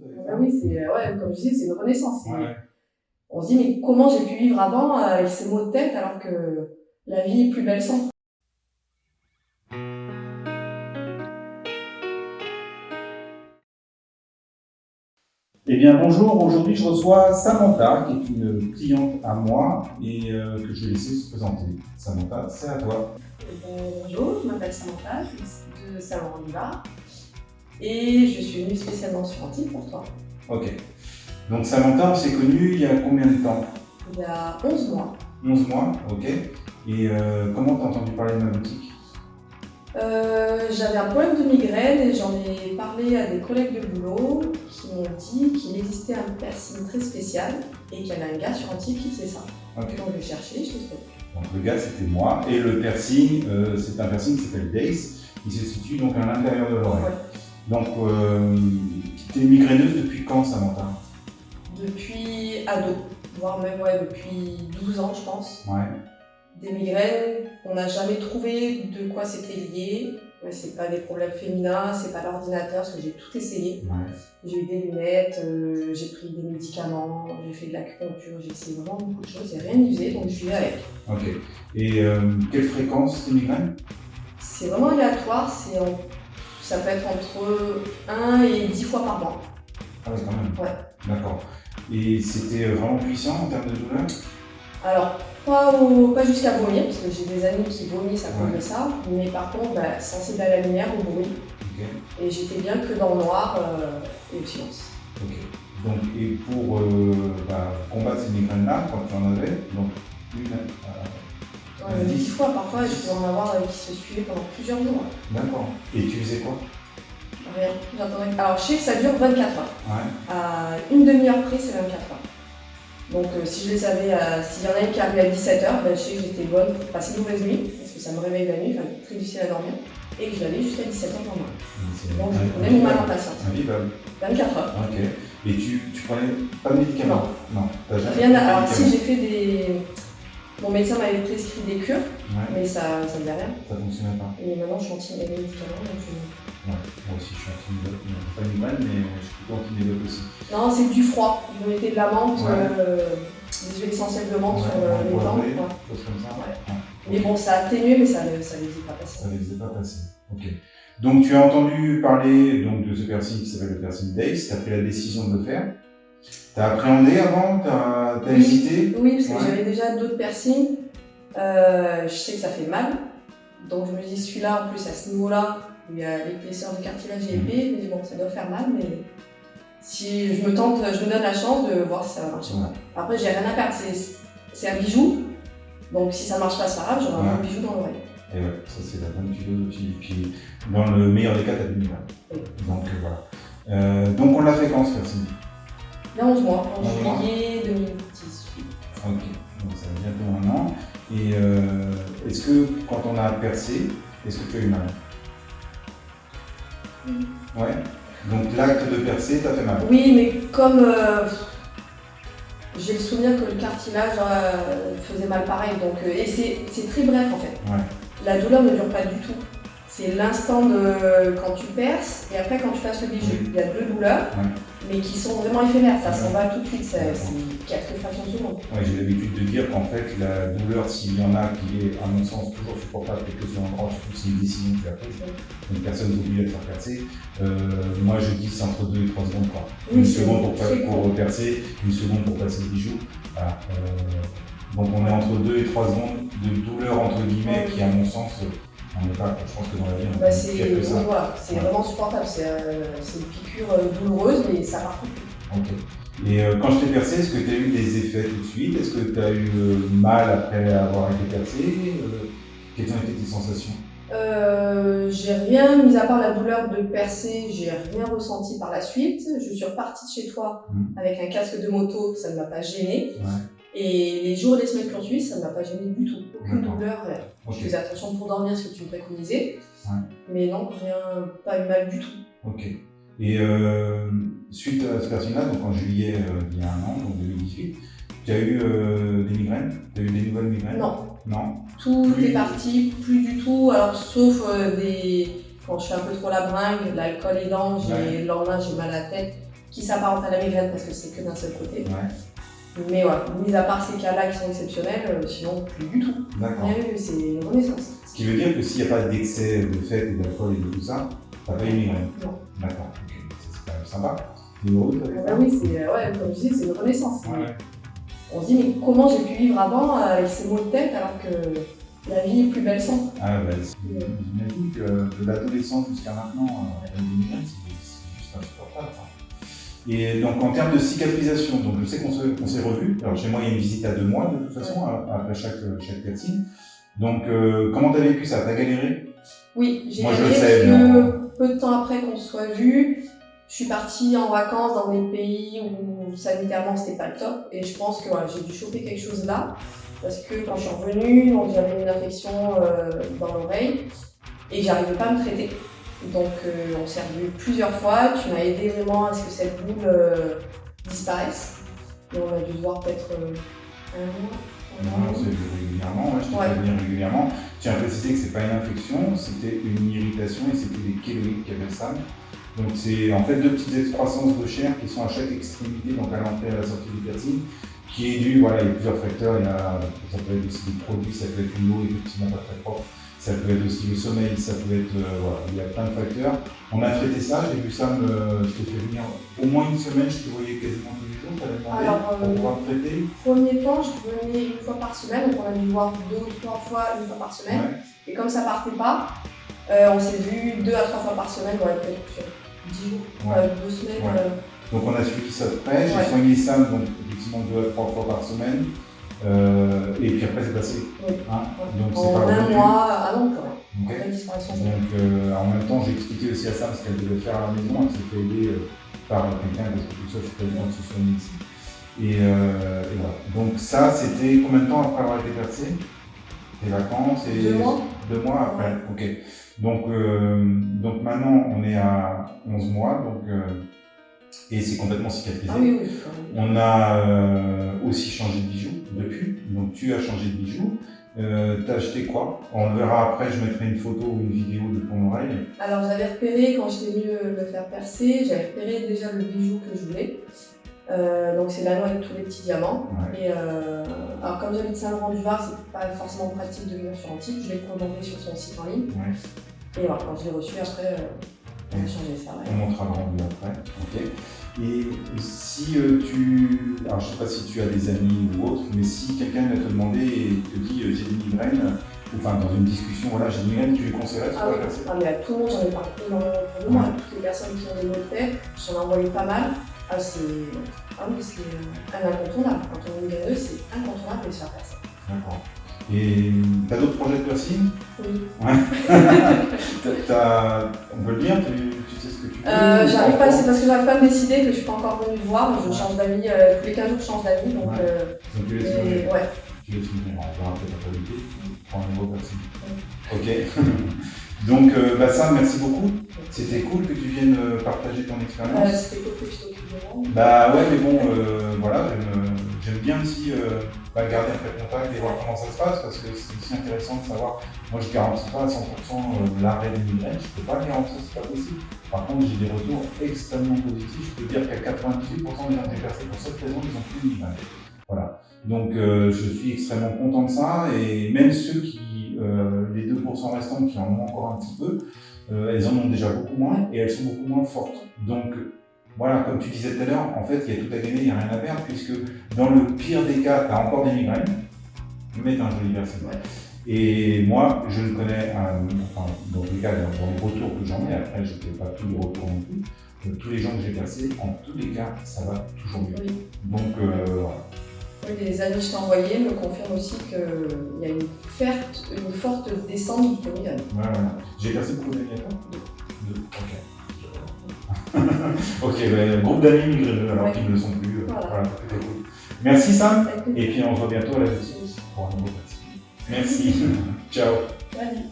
Ah oui, ouais, comme je disais, c'est une renaissance. Ouais. On se dit, mais comment j'ai pu vivre avant avec ces maux de tête alors que la vie est plus belle sans? Eh bien, bonjour. Aujourd'hui, je reçois Samantha, qui est une cliente à moi et que je vais laisser se présenter. Samantha, c'est à toi. Bonjour, je m'appelle Samantha, je suis de Salon-en-Hiver et je suis venue spécialement sur Antibes pour toi. Ok. Donc, Samantha, on s'est connus il y a combien de temps? Il y a 11 mois. 11 mois, ok. Et comment t'as entendu parler de ma boutique? J'avais un problème de migraine et j'en ai parlé à des collègues de boulot qui m'ont dit qu'il existait un piercing très spécial et qu'il y avait un gars sur Antibes qui faisait ça. Ok. Donc j'ai cherché, je l'ai trouvé. Donc, le gars, c'était moi. Et le piercing, c'est un piercing qui s'appelle Dace. Il se situe donc à l'intérieur de l'oreille. Ouais. Donc, tu es migraineuse depuis quand, Samantha? Depuis ado, voire même depuis 12 ans, je pense. Ouais. Des migraines, on n'a jamais trouvé de quoi c'était lié. Ouais, c'est pas des problèmes féminins, c'est pas l'ordinateur, parce que j'ai tout essayé. Ouais. J'ai eu des lunettes, j'ai pris des médicaments, j'ai fait de l'acupuncture, j'ai essayé vraiment beaucoup de choses et rien n'y faisait, donc je suis avec. Ok. Et quelle fréquence tes migraines? C'est vraiment aléatoire, ça peut être entre 1 et 10 fois par mois. Ah oui, quand même. Ouais. D'accord. Et c'était vraiment puissant en termes de douleur? Alors, pas jusqu'à vomir, parce que j'ai des amis qui vomissent à cause de ça, mais par contre, sensible à la lumière, au bruit. Ok. Et j'étais bien que dans le noir et au silence. Ok. Donc, et pour combattre ces migraines-là, quand tu en avais, donc une. 10 fois, parfois, je peux en avoir qui se suivaient pendant plusieurs jours. D'accord. Et tu faisais quoi? Rien, j'attendais. Alors, je sais que ça dure 24 heures. Ouais. À une demi-heure près, c'est 24 heures. Donc, si je les savais, s'il y en a une qui arrivait à 17 heures, je sais que j'étais bonne pour passer une mauvaise nuit, parce que ça me réveille la nuit, très difficile à dormir, et que je l'avais jusqu'à 17 heures le lendemain. Donc, je prenais mon mal en patience. Invivable. 24 heures. Ok. Et tu prenais pas de médicaments? Non. T'as jamais Rien pris de alors, si médicaments? j'ai fait des. Mon médecin m'avait prescrit des cures, Ouais. mais ça ne faisait rien. Ça fonctionnait pas? Et maintenant, je suis anti-médicaments, donc Ouais. Moi aussi, je suis anti-migraine. Pas une migraine, mais je suis plutôt anti-migraine aussi. Non, c'est du froid. Je mettais de la menthe, Ouais. des huiles essentielles de menthe Ouais, sur les dents. poivré, Ouais. choses comme ça. Ouais. Ouais. Mais bon, ça a atténué, mais ça ne les faisait pas passer. Ça ne les faisait pas passer. Ok. Donc tu as entendu parler donc, de ce piercing qui s'appelle le piercing Dace, tu as pris la décision de le faire. Tu as appréhendé avant? Tu as hésité? Oui, parce que Ouais. j'avais déjà d'autres piercings. Je sais que ça fait mal. Donc je me dis, celui-là, en plus, à ce niveau-là, il y a l'épaisseur du cartilage est épais. Je me dis, bon, ça doit faire mal, mais si je me tente, je me donne la chance de voir si ça va marcher ou pas. Après, j'ai rien à perdre. C'est un bijou. Donc si ça marche pas, c'est pas grave, j'aurai un bijou dans l'oreille. Et ouais, ça c'est la bonne philosophie. Puis dans le meilleur des cas, tu as 2000 balles. Oui. Donc voilà. Donc on l'a fait quand ce piercing? Il y a 11 mois, en juillet 2018. Ok, donc ça fait bientôt 1 an. Et est-ce que quand on a percé, est-ce que tu as eu mal? Oui. Ouais. Donc l'acte de percer t'a fait mal? Oui, mais comme j'ai le souvenir que le cartilage faisait mal pareil, donc, et c'est très bref en fait. Ouais. La douleur ne dure pas du tout. C'est l'instant de quand tu perces et après quand tu passes le bijou. Oui. Il y a 2 douleurs, mais qui sont vraiment éphémères, ça s'en va tout de suite, c'est quelques fractions de seconde. Ouais, j'ai l'habitude de dire qu'en fait, la douleur, s'il y en a qui est, à mon sens, toujours supportable, quelque chose en surtout si c'est une décision que tu as prise, une personne t'oblige à te faire percer, moi je dis que c'est entre 2 et 3 secondes. Quoi. Oui, une seconde pour percer, une seconde pour passer le bijou. Voilà. Donc on est entre 2 et 3 secondes de douleur, entre guillemets, qui à mon sens, on n'est pas, je pense que dans la vie, on est pire que ça. Voilà, c'est vraiment supportable, c'est une piqûre douloureuse, mais ça part tout de suite. Ok. Et quand je t'ai percé, est-ce que tu as eu des effets tout de suite? Est-ce que tu as eu mal après avoir été percé? Quelles ont été tes sensations? J'ai rien, mis à part la douleur de percer, j'ai rien ressenti par la suite. Je suis repartie de chez toi avec un casque de moto, ça ne m'a pas gênée. Ouais. Et les jours et les semaines qui ont suivi, ça ne m'a pas gênée du tout. Aucune douleur. Okay. Je faisais attention pour dormir, ce que tu me préconisais. Ouais. Mais non, rien, pas eu mal du tout. Ok. Et suite à ce piercing-là, donc en juillet il y a 1 an, donc 2018, tu as eu des migraines? Tu as eu des nouvelles migraines? Non. Non. Tout est parti, plus du tout. Alors, sauf quand je fais un peu trop la bringue, l'alcool aidant, le lendemain j'ai mal à la tête, qui s'apparente à la migraine parce que c'est que d'un seul côté. Ouais. Mais voilà, mis à part ces cas-là qui sont exceptionnels, sinon plus du tout. D'accord. C'est une renaissance. Ce qui veut dire que s'il n'y a pas d'excès de fête et d'alcool et de tout ça, t'as pas une migraine. Non. D'accord, ok. C'est quand même sympa. T'es heureux avec ça? Oui, comme je disais, c'est une renaissance. Ouais. On se dit, mais comment j'ai pu vivre avant avec ces maux de tête alors que la vie est plus belle sans? Ah bah, j'imagine que de l'adolescence jusqu'à maintenant, la migraine, c'est juste insupportable. Et donc en termes de cicatrisation, donc je sais qu'on s'est revus. Alors chez moi, il y a une visite à 2 mois de toute façon, après chaque piercing. Donc comment t'as vécu ça? T'as galéré? Oui, j'ai galéré parce que peu de temps après qu'on se soit vus, je suis partie en vacances dans des pays où sanitairement c'était pas le top. Et je pense que voilà, j'ai dû choper quelque chose là. Parce que quand je suis revenue, j'avais une infection dans l'oreille et j'arrivais pas à me traiter. Donc on s'est revus plusieurs fois, tu m'as aidé vraiment à ce que cette boule disparaisse. Et on a dû se voir peut-être un mois. Non, c'est régulièrement, je t'ai fait venir régulièrement. Je tiens à préciser que c'est pas une infection, c'était une irritation et c'était des kéloïdes qui appellent ça. Donc c'est en fait 2 petites excroissances de chair qui sont à chaque extrémité, donc à l'entrée et à la sortie du piercing, qui est dû, voilà, il y a plusieurs facteurs, ça peut être aussi des produits, ça peut être une eau effectivement pas très propre, ça peut être aussi le sommeil, ça peut être, voilà, il y a plein de facteurs. On a traité ça, j'ai vu ça, je t'ai fait venir au moins une semaine, je te voyais quasiment tous les jours, t'avais demandé pour pouvoir te traiter. Premier temps, je venais une fois par semaine, donc on a dû voir 2 ou 3 fois une fois par semaine. Et comme ça partait pas, on s'est vu 2 à 3 fois par semaine, voilà, peut-être sur 10 jours, 2 semaines. Donc on a suivi ça de près, j'ai soigné ça donc effectivement 2 à 3 fois par semaine, et puis après c'est passé. Donc c'est pas un mois avant quand même. Okay. Donc en même temps j'ai expliqué aussi à Sam ce qu'elle devait faire à la maison, elle s'est fait aider par quelqu'un parce que tout ça je suis pas évident de se soigner ici. Et voilà. Donc ça c'était combien de temps après avoir été percé? Tes vacances et 2 mois. 2 mois après, ok. Donc maintenant on est à 11 mois, et c'est complètement cicatrisé. Ah oui. On a aussi changé de bijoux depuis, donc tu as changé de bijoux. T'as acheté quoi? On le verra après, je mettrai une photo ou une vidéo de ton oreille. Alors j'avais repéré, quand j'étais venue me faire percer, j'avais repéré déjà le bijou que je voulais. Donc c'est l'anneau avec tous les petits diamants. Et alors comme j'habite Saint-Laurent-du-Var, c'est pas forcément pratique de venir sur Antibes, je l'ai commandé sur son site en ligne. Et voilà, quand je l'ai reçu après, on a changé ça. On montrera le rendu après. Ok. Et si alors je sais pas si tu as des amis ou autres, mais si quelqu'un vient te demander et te dit j'ai une migraine, enfin dans une discussion, voilà, j'ai une migraine, tu lui conseillerais de faire passer? Mais à tout le monde, j'en ai parlé énormément pour moi, à toutes les personnes qui ont des maux de tête, j'en ai envoyé pas mal. C'est un incontournable. Quand on est migraineux, c'est incontournable de se faire passer. D'accord. Et t'as d'autres projets de piercing? Oui. On peut le dire, tu sais ce que tu veux? J'arrive pas, c'est parce que j'arrive pas à me décider que je suis pas encore venue te voir. Je change d'avis, tous les 15 jours je change d'avis. Donc tu laisses mourir. Ouais. Tu laisses mourir, on verra peut-être la qualité. Prends un nouveau piercing. Ok. Donc Sam, merci beaucoup. C'était cool que tu viennes partager ton expérience. C'était cool que tu t'occupes de moi. Bah ouais, mais bon, voilà, j'aime bien aussi garder un peu de contact et voir comment ça se passe, parce que c'est aussi intéressant de savoir. Moi je ne garantis pas à 100% l'arrêt des migraines, je ne peux pas le garantir, c'est pas possible. Par contre, j'ai des retours extrêmement positifs. Je peux dire qu'à 98% des gens que j'ai percés pour cette raison, ils n'ont plus de migraine. Voilà. Donc je suis extrêmement content de ça, et même ceux qui, les 2% restants qui en ont encore un petit peu, elles en ont déjà beaucoup moins et elles sont beaucoup moins fortes. Donc voilà, comme tu disais tout à l'heure, en fait il y a tout à gagner, il n'y a rien à perdre, puisque dans le pire des cas, tu as encore des migraines, mais tu as un joli versé. Et moi, je ne connais, dans les cas, dans les retours que j'en ai, après je ne fais pas tous les retours non plus, tous les gens que j'ai versés, en tous les cas, ça va toujours mieux. Oui. Donc voilà. Oui, les amis que je t'ai envoyés me confirment aussi qu'il y a une forte descente du migraine. Ouais. J'ai versé beaucoup d'amis à toi? 2. Ok. Ok, groupe d'amis migraineux alors qu'ils ne le sont plus. Voilà, c'était cool. Merci Sam, et puis on se voit bientôt à la suite pour un nouveau podcast. Merci. Ciao. Salut.